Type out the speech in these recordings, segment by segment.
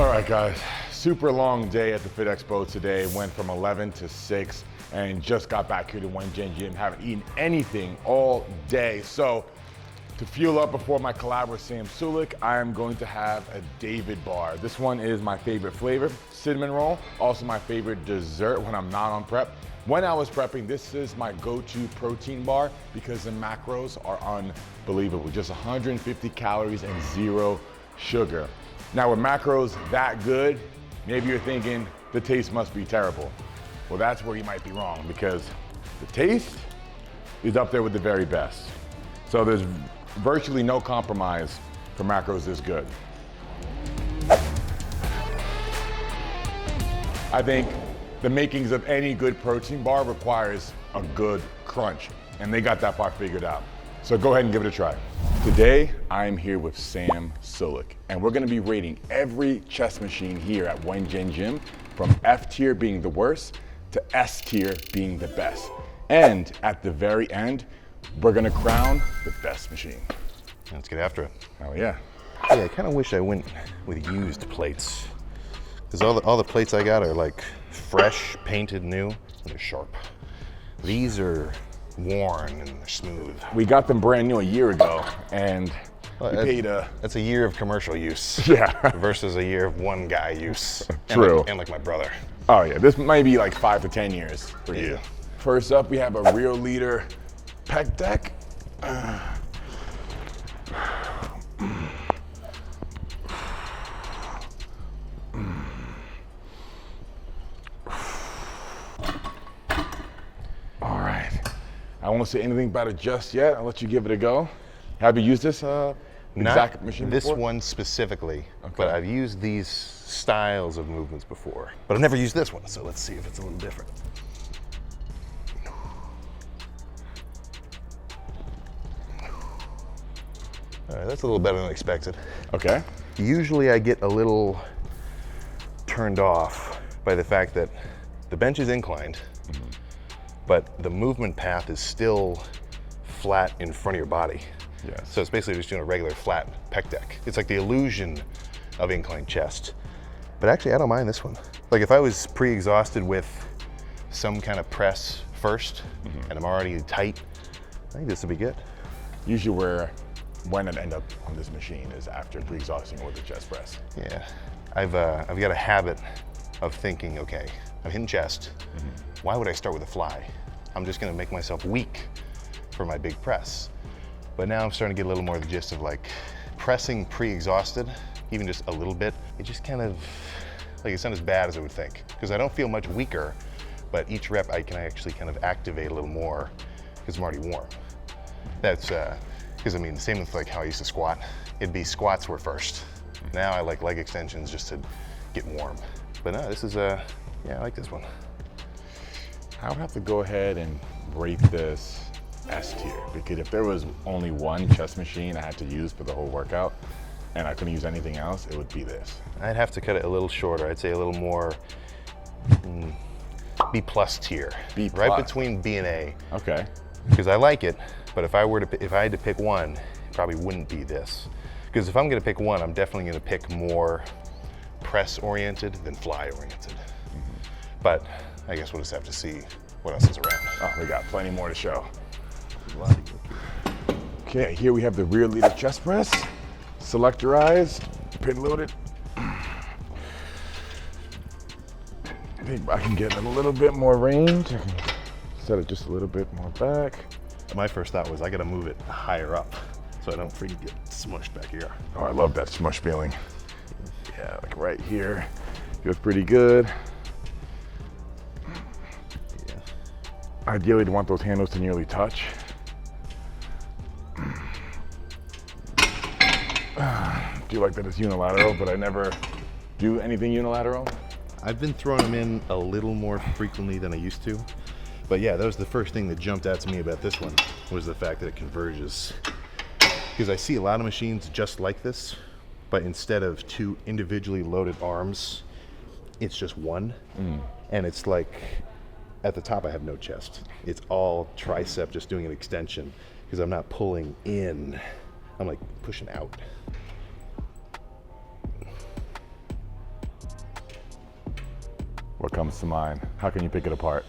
All right, guys, super long day at the Fit Expo today. Went from 11 to 6 and just got back here to Wengen Gym. Haven't eaten anything all day. So to fuel up before my collab with Sam Sulek, I am going to have a David bar. This one is my favorite flavor, cinnamon roll. Also my favorite dessert when I'm not on prep. When I was prepping, this is my go-to protein bar because the macros are unbelievable. Just 150 calories and 0 sugar. Now with macros that good, maybe you're thinking the taste must be terrible. Well, that's where you might be wrong because the taste is up there with the very best. So there's virtually no compromise for macros this good. I think the makings of any good protein bar requires a good crunch, and they got that part figured out. So go ahead and give it a try. Today, I'm here with Sam Sulek, and we're gonna be rating every chest machine here at Wengen Gym, from F tier being the worst to S tier being the best. And at the very end, we're gonna crown the best machine. Let's get after it. Oh yeah. Yeah, I kind of wish I went with used plates. Because all the plates I got are like fresh, painted new, and they're sharp. These are worn and they're smooth. We got them brand new a year ago, and we paid That's a year of commercial use. Yeah. Versus a year of one guy use. True. And like my brother. Oh yeah, this might be like 5 to 10 years for you. Yeah. First up, we have a Real Leader pec deck. All right, I won't say anything about it just yet. I'll let you give it a go. Have you used this exact machine this before? one specifically, Okay. but I've used these styles of movements before. But I've never used this one, so let's see if it's a little different. All right, that's a little better than expected. Okay. Usually I get a little turned off by the fact that the bench is inclined, but the movement path is still flat in front of your body. Yes. So it's basically just doing a regular flat pec deck. It's like the illusion of inclined chest. But actually I don't mind this one. Like if I was pre-exhausted with some kind of press first and I'm already tight, I think this would be good. Usually when I end up on this machine is after pre-exhausting with the chest press. Yeah, I've got a habit of thinking, okay, I'm hitting chest. Why would I start with a fly? I'm just gonna make myself weak for my big press. But now I'm starting to get a little more of the gist of like pressing pre-exhausted, even just a little bit. It just kind of, like it's not as bad as I would think. Because I don't feel much weaker, but each rep I can actually kind of activate a little more because I'm already warm. That's, because I mean, the same with like how I used to squat. It'd be squats were first. Now I like leg extensions just to get warm. But no, this is, yeah, I like this one. I would have to go ahead and rate this S tier because if there was only one chest machine I had to use for the whole workout and I couldn't use anything else, it would be this. I'd have to cut it a little shorter. I'd say a little more B plus tier. B+. Right between B and A. Okay. Because I like it, but if I had to pick one, it probably wouldn't be this. Because if I'm gonna pick one, I'm definitely gonna pick more press oriented than fly oriented. But I guess we'll just have to see what else is around. Oh, we got plenty more to show. Okay, here we have the Real Leader chest press, selectorized, pin loaded. I think I can get a little bit more range. I can set it just a little bit more back. My first thought was I gotta move it higher up so I don't freaking get smushed back here. Oh, I love that smush feeling. Yeah, like right here. Feels pretty good. Yeah. Ideally, you want those handles to nearly touch. Do like that it's unilateral, but I never do anything unilateral. I've been throwing them in a little more frequently than I used to. But yeah, that was the first thing that jumped out to me about this one, was the fact that it converges. Because I see a lot of machines just like this, but instead of two individually loaded arms, it's just one. And it's like, at the top I have no chest. It's all tricep, just doing an extension, because I'm not pulling in, I'm like pushing out. what comes to mind? How can you pick it apart?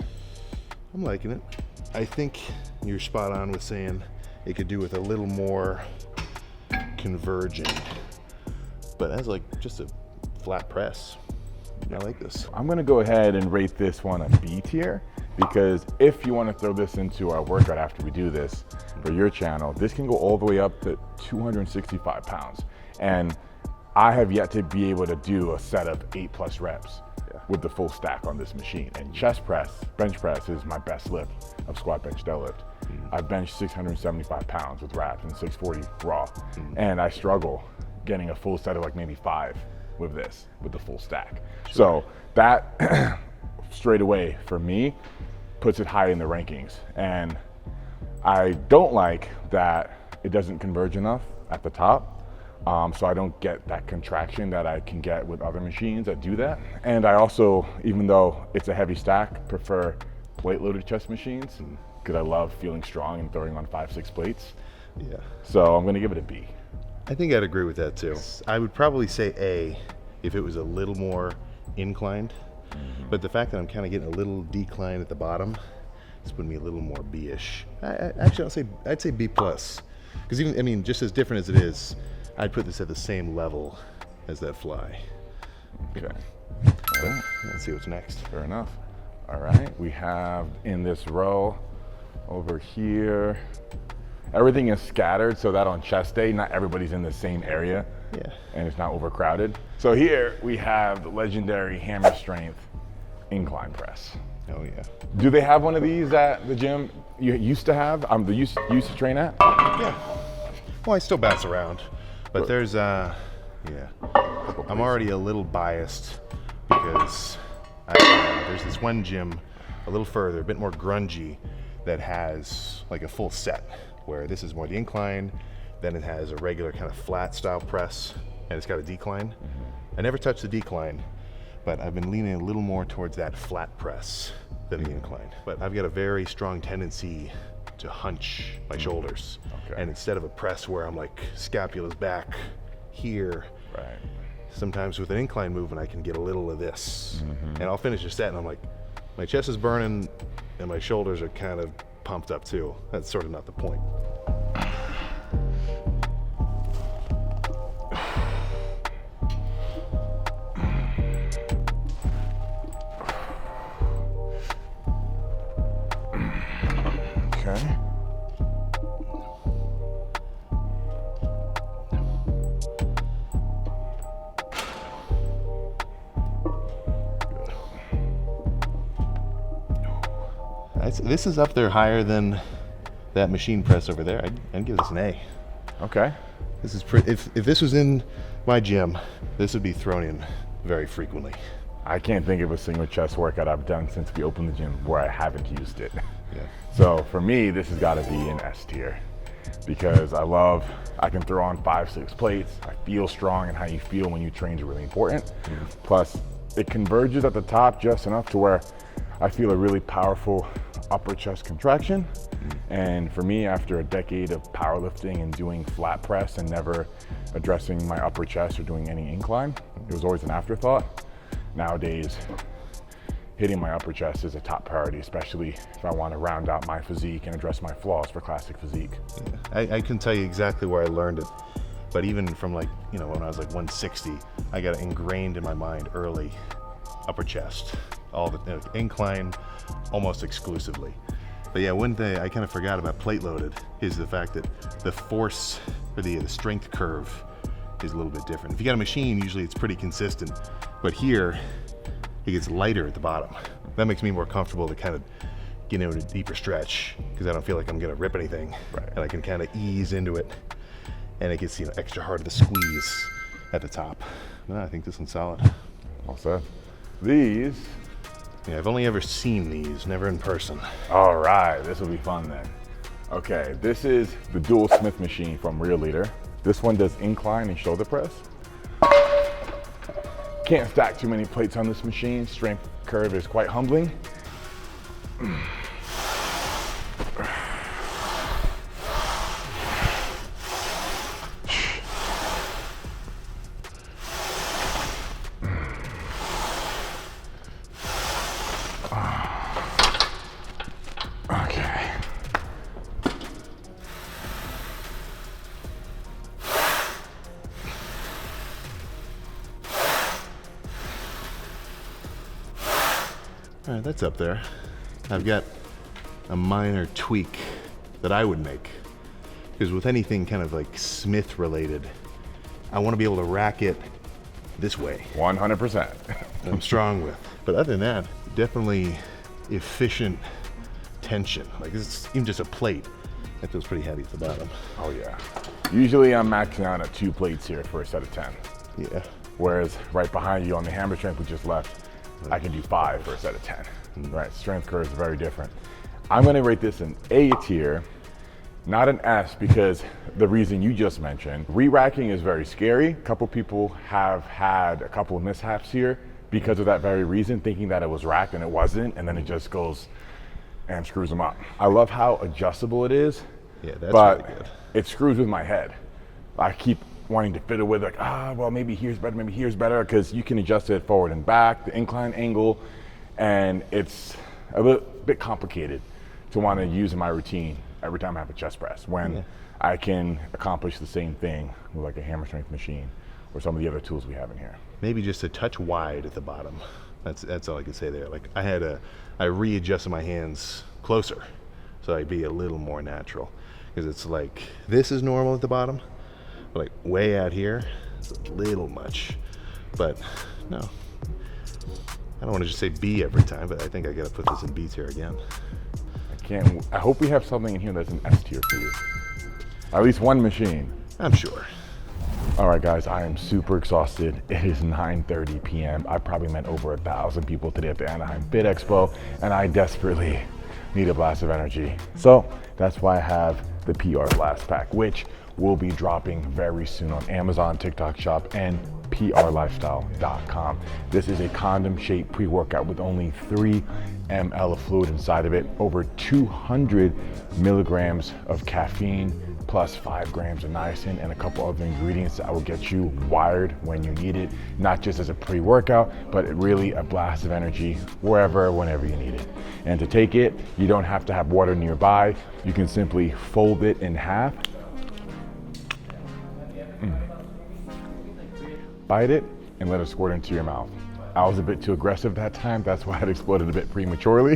I'm liking it. I think you're spot on with saying it could do with a little more converging, but as like just a flat press, I like this. I'm gonna go ahead and rate this one a B tier, because if you want to throw this into our workout after we do this for your channel, this can go all the way up to 265 pounds. And I have yet to be able to do a set of 8+ reps with the full stack on this machine. And chest press, bench press is my best lift of squat, bench, deadlift. I've benched 675 pounds with wraps and 640 raw. And I struggle getting a full set of like maybe 5 with this, with the full stack. Sure. So that straight away for me puts it high in the rankings. And I don't like that it doesn't converge enough at the top. So I don't get that contraction that I can get with other machines that do that. And I also, even though it's a heavy stack, prefer plate loaded chest machines because I love feeling strong and throwing on 5-6 plates. Yeah. So I'm gonna give it a B. I think I'd agree with that too. I would probably say A if it was a little more inclined, but the fact that I'm kind of getting a little decline at the bottom, it's putting me a little more B-ish. Actually, I'd say B+. Because even, I mean, just as different as it is, I'd put this at the same level as that fly. Okay. But let's see what's next. Fair enough. All right, we have in this row over here, everything is scattered so that on chest day, not everybody's in the same area. Yeah. And it's not overcrowded. So here we have the legendary hammer strength incline press. Oh yeah. Do they have one of these at the gym you used to have? You used to train at? Yeah. Well, I still bounce around, but there's yeah. I'm already a little biased because there's this one gym a little further, a bit more grungy, that has like a full set where this is more the incline, then it has a regular kind of flat style press, and it's got a decline. I never touched the decline, but I've been leaning a little more towards that flat press than the incline. But I've got a very strong tendency to hunch my shoulders. Okay. And instead of a press where I'm like scapula's back here, Right. sometimes with an incline movement I can get a little of this. And I'll finish a set and I'm like, my chest is burning and my shoulders are kind of pumped up too. That's sort of not the point. Okay. This is up there higher than that machine press over there. I'd give this an A. Okay. This is if this was in my gym, this would be thrown in very frequently. I can't think of a single chest workout I've done since we opened the gym where I haven't used it. Yeah. So for me, this has got to be an S tier because I can throw on 5-6 plates. I feel strong, and how you feel when you train is really important. Plus, it converges at the top just enough to where I feel a really powerful upper chest contraction. And for me, after a decade of powerlifting and doing flat press and never addressing my upper chest or doing any incline, it was always an afterthought. Nowadays, hitting my upper chest is a top priority, especially if I want to round out my physique and address my flaws for classic physique. Yeah. I can tell you exactly where I learned it, but even from like, when I was like 160, I got it ingrained in my mind early, upper chest, all the incline almost exclusively. But yeah, one thing I kind of forgot about plate loaded is the fact that the force or the strength curve is a little bit different. If you got a machine, usually it's pretty consistent, but here it gets lighter at the bottom. That makes me more comfortable to kind of get into a deeper stretch because I don't feel like I'm gonna rip anything. Right. And I can kind of ease into it, and it gets extra hard to squeeze at the top. No, I think this one's solid. All set. These. Yeah, I've only ever seen these, never in person. All right, this will be fun then. Okay, this is the dual Smith machine from Real Leader. This one does incline and shoulder press. Can't stack too many plates on this machine. Strength curve is quite humbling. All right, that's up there. I've got a minor tweak that I would make, because with anything kind of like Smith related, I want to be able to rack it this way. 100%. I'm strong with. But other than that, definitely efficient tension. Like this is even just a plate. That feels pretty heavy at the bottom. Oh yeah. Usually I'm maxing out at 2 plates here for a set of 10. Yeah. Whereas right behind you on the hammer strength we just left, I can do 5 for a set of 10. Right, strength curve is very different. I'm gonna rate this an A tier, not an S, because the reason you just mentioned, re-racking is very scary. A couple people have had a couple of mishaps here because of that very reason, thinking that it was racked and it wasn't, and then it just goes and screws them up. I love how adjustable it is, Yeah, that's but really good. it screws with my head. I keep wanting to fiddle with like, well, maybe here's better, because you can adjust it forward and back, the incline angle, and it's a little bit complicated to want to use in my routine every time I have a chest press, when I can accomplish the same thing with like a hammer strength machine or some of the other tools we have in here. Maybe just a touch wide at the bottom. That's all I can say there. Like I readjusted my hands closer so I'd be a little more natural, because it's like this is normal at the bottom, but like way out here it's a little much. But no, I don't want to just say B every time, but I think I got to put this in B tier again. I hope we have something in here that's an S tier for you. At least one machine. I'm sure. All right, guys, I am super exhausted. It is 9:30 p.m. I probably met over 1,000 people today at the Anaheim Fit Expo, and I desperately need a blast of energy. So that's why I have the PR Blast Pack, which will be dropping very soon on Amazon, TikTok Shop, and prlifestyle.com. This is a condom-shaped pre-workout with only 3 ml of fluid inside of it, over 200 milligrams of caffeine, plus 5 grams of niacin, and a couple other ingredients that will get you wired when you need it, not just as a pre-workout, but really a blast of energy wherever, whenever you need it. And to take it, you don't have to have water nearby. You can simply fold it in half, bite it, and let it squirt into your mouth. I was a bit too aggressive that time, that's why it exploded a bit prematurely.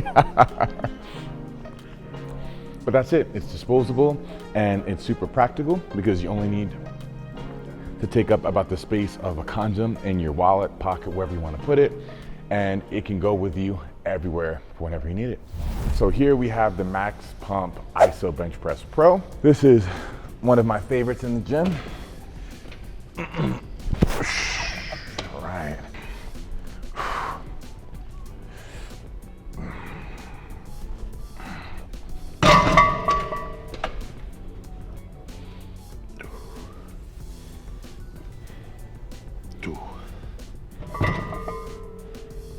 But that's it, it's disposable and it's super practical, because you only need to take up about the space of a condom in your wallet, pocket, wherever you want to put it, and it can go with you everywhere whenever you need it. So here we have the Max Pump ISO Bench Press Pro. This is one of my favorites in the gym. All right.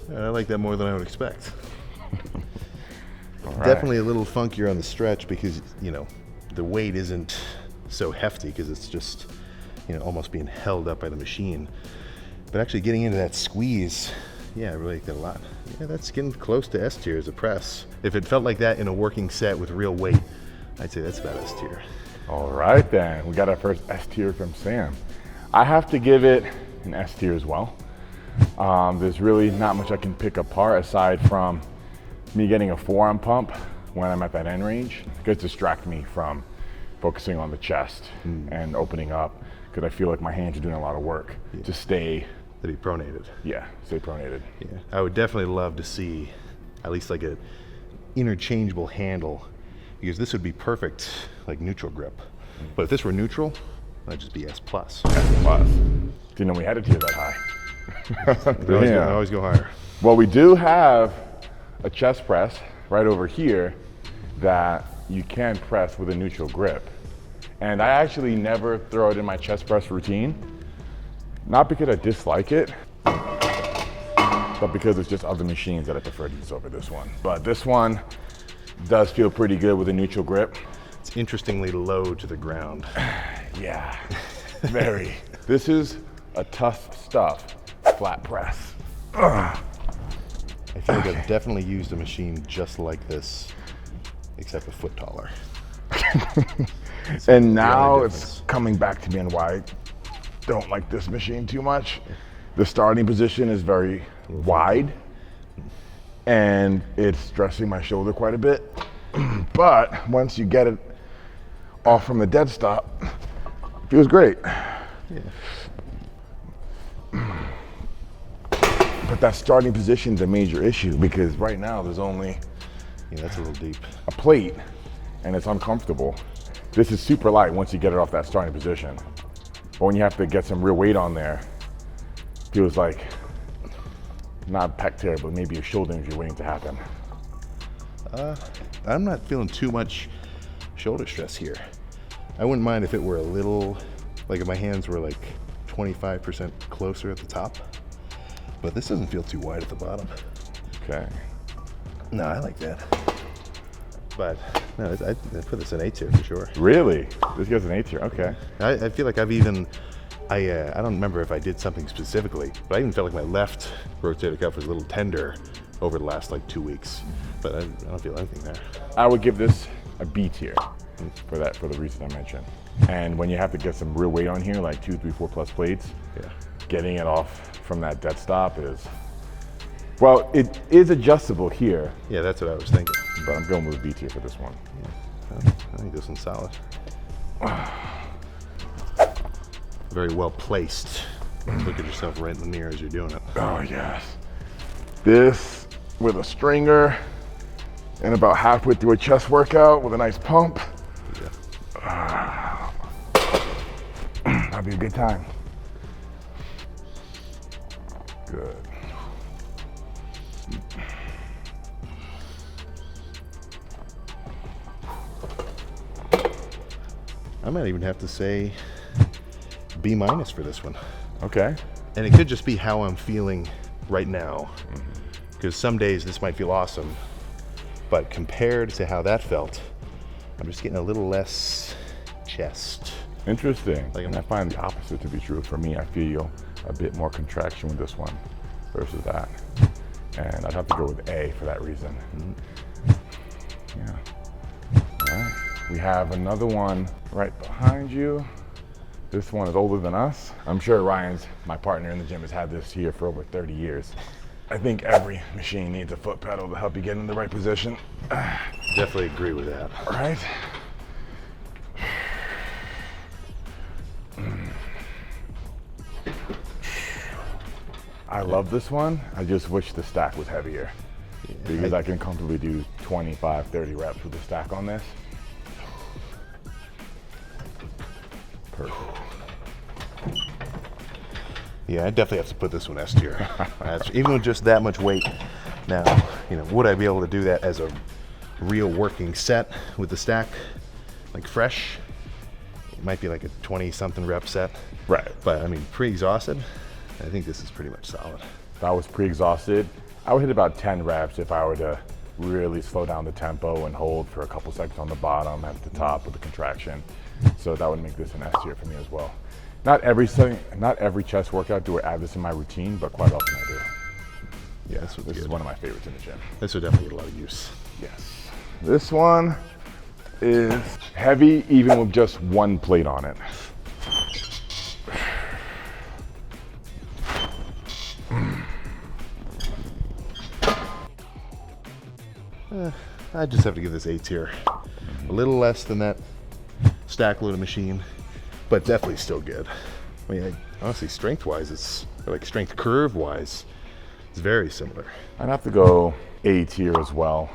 I like that more than I would expect. Right. Definitely a little funkier on the stretch, because you know the weight isn't so hefty, because it's just almost being held up by the machine. But actually getting into that squeeze, yeah, I really like that a lot. Yeah, that's getting close to S tier as a press. If it felt like that in a working set with real weight, I'd say that's about S tier. All right then, we got our first S tier from Sam. I have to give it an S tier as well. There's really not much I can pick apart aside from me getting a forearm pump when I'm at that end range. It does distract me from focusing on the chest and opening up, because I feel like my hands are doing a lot of work to stay. That he pronated. Yeah, stay pronated. Yeah, I would definitely love to see at least like a interchangeable handle, because this would be perfect like neutral grip. But if this were neutral, that'd just be S+. S+. Didn't know we had a tier that high. I always go higher. Well, we do have a chest press right over here that you can press with a neutral grip. And I actually never throw it in my chest press routine, not because I dislike it, but because it's just other machines that I prefer to use over this one. But this one does feel pretty good with a neutral grip. It's interestingly low to the ground. Yeah, very. This is a TuffStuff flat press. I feel like I've definitely used a machine just like this, except a foot taller. And now it's coming back to me on why I don't like this machine too much. The starting position is very wide, and it's stressing my shoulder quite a bit. But once you get it off from the dead stop, it feels great. Yeah. But that starting position's a major issue because right now there's only That's a little deep. a plate and it's uncomfortable. This is super light once you get it off that starting position. But when you have to get some real weight on there, it feels like not pec tear, but maybe a shoulder injury waiting to happen. I'm not feeling too much shoulder stress here. I wouldn't mind if it were a little, like if my hands were like 25% closer at the top, but this doesn't feel too wide at the bottom. Okay. No, I like that. But no, I put this in A tier for sure. Really? This goes an A tier, okay. I feel like I've even, I don't remember if I did something specifically, but I even felt like my left rotator cuff was a little tender over the last like 2 weeks, but I don't feel anything there. I would give this a B tier for the reason I mentioned. And when you have to get some real weight on here, like 2, 3, 4 plus plates, Yeah. getting it off from that dead stop is, well, it is adjustable here, Yeah, that's what I was thinking. but I'm going with B tier for this one. Yeah, I think this one's solid. Very well placed. Look at yourself right in the mirror as you're doing it. Oh yes. This with a stringer and about halfway through a chest workout with a nice pump. Yeah. That'd be a good time. Good. I might even have to say B minus for this one. Okay. And it could just be how I'm feeling right now. Because some days this might feel awesome, but compared to how that felt, I'm just getting a little less chest. Interesting. Like, And I find the opposite to be true. For me, I feel a bit more contraction with this one versus that. And I'd have to go with A for that reason. Yeah. All right. We have another one right behind you. This one is older than us. I'm sure Ryan's, my partner in the gym, has had this here for over 30 years. I think every machine needs a foot pedal to help you get in the right position. Definitely agree with that. All right. I love this one. I just wish the stack was heavier because I can comfortably do 25, 30 reps with the stack on this. Perfect. Yeah, I definitely have to put this one S tier. Even with just that much weight. Now, would I be able to do that as a real working set with the stack, like fresh? It might be like a 20-something rep set. Right. But I mean, pre-exhausted, I think this is pretty much solid. If I was pre-exhausted, I would hit about 10 reps if I were to really slow down the tempo and hold for a couple seconds on the bottom at the top with the contraction. So that would make this an S tier for me as well. Not every chest workout do I add this in my routine, but quite often I do. Yeah, this is one of my favorites in the gym. This would definitely get a lot of use. Yes. This one is heavy even with just one plate on it. I just have to give this A tier. A little less than that stack loaded machine, but definitely still good. I mean, honestly, strength-wise, like strength curve-wise, it's very similar. I'd have to go A tier as well.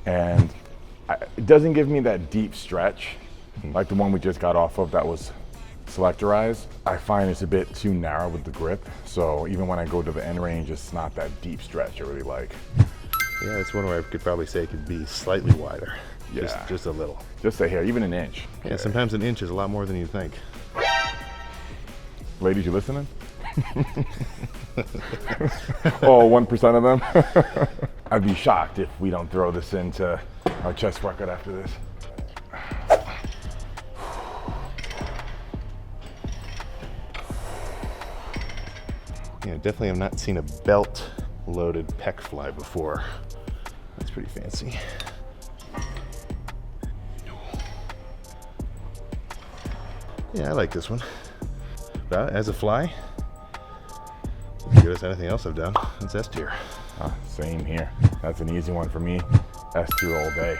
And it doesn't give me that deep stretch like the one we just got off of that was selectorized. I find it's a bit too narrow with the grip. So even when I go to the end range, it's not that deep stretch I really like. Yeah, it's one where I could probably say it could be slightly wider. Yeah. Just a little. Just a hair, even an inch. Yeah, sometimes an inch is a lot more than you think. Ladies, you listening? Oh, 1% of them? I'd be shocked if we don't throw this into our chest workout after this. Yeah, definitely have not seen a belt loaded pec fly before. That's pretty fancy. Yeah, I like this one. But as a fly, as good as anything else I've done, it's S tier. Same here. That's an easy one for me. S2 all day.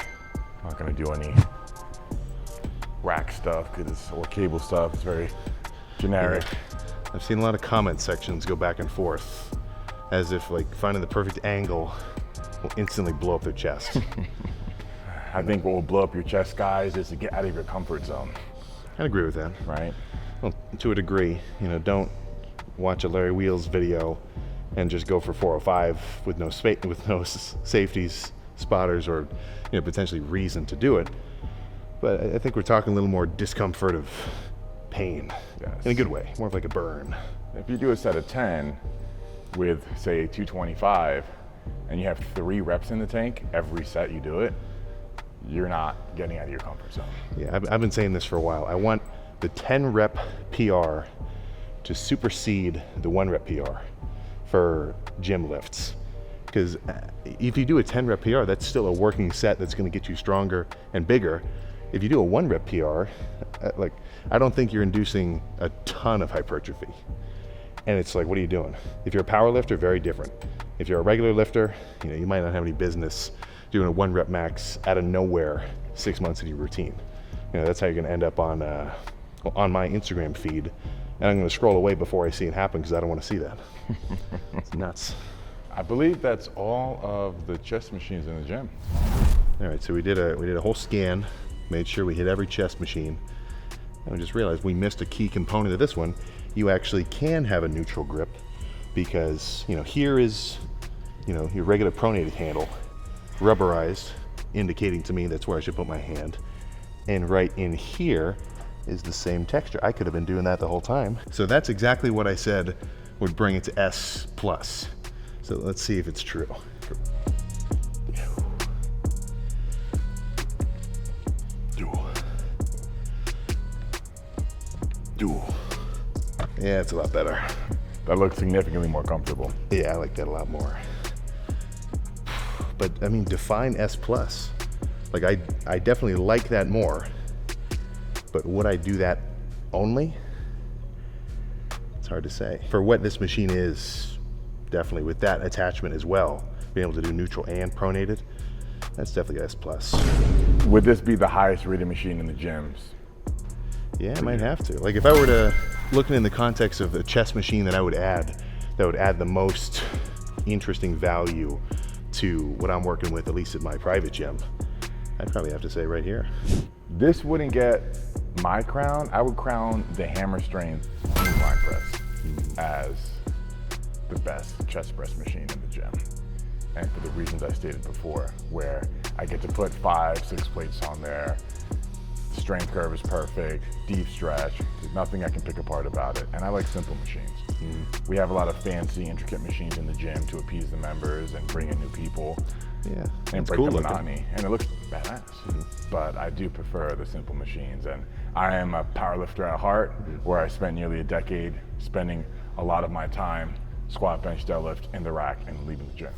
Not gonna do any rack stuff or cable stuff. It's very generic. Yeah. I've seen a lot of comment sections go back and forth as if like finding the perfect angle will instantly blow up their chest. I think what will blow up your chest, guys, is to get out of your comfort zone. I'd agree with that. Right? Well, to a degree, you know, don't watch a Larry Wheels video and just go for 405 with no safeties, spotters, or potentially reason to do it. But I think we're talking a little more discomfort of pain, yes, in a good way, more of like a burn. If you do a set of 10 with, say, 225, and you have 3 reps in the tank, every set you do it, you're not getting out of your comfort zone. Yeah, I've been saying this for a while. I want the 10 rep PR to supersede the 1 rep PR for gym lifts. Because if you do a 10 rep PR, that's still a working set that's gonna get you stronger and bigger. If you do a 1 rep PR, I don't think you're inducing a ton of hypertrophy. And it's like, what are you doing? If you're a power lifter, very different. If you're a regular lifter, you might not have any business doing a 1 rep max out of nowhere 6 months into your routine. That's how you're gonna end up on my Instagram feed. And I'm gonna scroll away before I see it happen because I don't wanna see that. It's nuts. I believe that's all of the chest machines in the gym. All right, so we did a whole scan, made sure we hit every chest machine, and we just realized we missed a key component of this one. You actually can have a neutral grip because here is your regular pronated handle, rubberized, indicating to me that's where I should put my hand. And right in here is the same texture. I could have been doing that the whole time. So that's exactly what I said would bring it to S+. So let's see if it's true. Dual. Yeah, it's a lot better. That looks significantly more comfortable. Yeah, I like that a lot more. But I mean, define S+. Like I definitely like that more, but would I do that only? It's hard to say. For what this machine is, definitely with that attachment as well, being able to do neutral and pronated, that's definitely S+. Would this be the highest rated machine in the gyms? Yeah, I might have to. Like if I were to, looking in the context of a chest machine that would add the most interesting value to what I'm working with, at least at my private gym, I'd probably have to say right here. This wouldn't get my crown. I would crown the hammer strength incline press as the best chest press machine in the gym. And for the reasons I stated before, where I get to put 5, 6 plates on there, the strength curve is perfect, deep stretch, there's nothing I can pick apart about it. And I like simple machines. We have a lot of fancy, intricate machines in the gym to appease the members and bring in new people. Yeah, And break the monotony. And it looks badass. But I do prefer the simple machines. And I am a powerlifter at heart, where I spent nearly a decade spending a lot of my time squat, bench, deadlift in the rack and leaving the gym.